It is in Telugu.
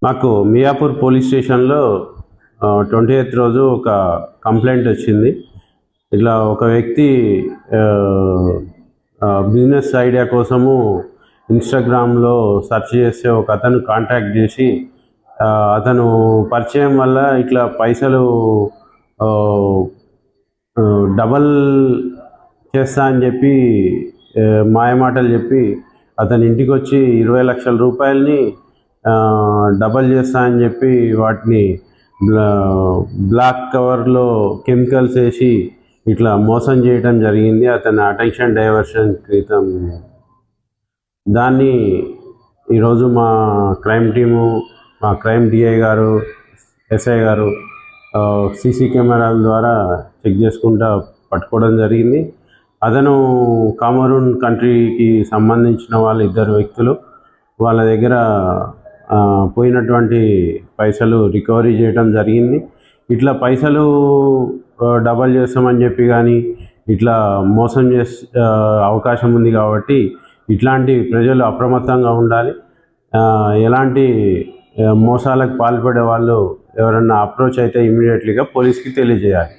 నాకు మియాపూర్ పోలీస్ స్టేషన్లో 28th రోజు ఒక కంప్లైంట్ వచ్చింది. ఇట్లా ఒక వ్యక్తి బిజినెస్ ఐడియా కోసము ఇన్స్టాగ్రామ్లో సెర్చ్ చేస్తే ఒక అతను కాంటాక్ట్ చేసి అతను పరిచయం వల్ల ఇట్లా పైసలు డబల్ చేస్తా అని చెప్పి మాయమాటలు చెప్పి అతని ఇంటికి వచ్చి 20 లక్షల రూపాయలని డబల్ చేస్తా అని చెప్పి వాటిని బ్లాక్ కవర్లో కెమికల్స్ వేసి ఇట్లా మోసం చేయడం జరిగింది. అతని అటెన్షన్ డైవర్షన్ క్రితం దాన్ని ఈరోజు మా క్రైమ్ టీము, మా క్రైమ్ డిఐ గారు, ఎస్ఐ గారు సీసీ కెమెరాల ద్వారా చెక్ చేసుకుంటా పట్టుకోవడం జరిగింది. అతను కామరూన్ కంట్రీకి సంబంధించిన వాళ్ళు 2 వ్యక్తులు. వాళ్ళ దగ్గర పోయినటువంటి పైసలు రికవరీ చేయడం జరిగింది. ఇట్లా పైసలు డబల్ చేస్తామని చెప్పి కానీ ఇట్లా మోసం అవకాశం ఉంది కాబట్టి ఇట్లాంటి ప్రజలు అప్రమత్తంగా ఉండాలి. ఎలాంటి మోసాలకు పాల్పడే వాళ్ళు ఎవరన్నా అప్రోచ్ అయితే ఇమీడియట్లీగా పోలీస్కి తెలియజేయాలి.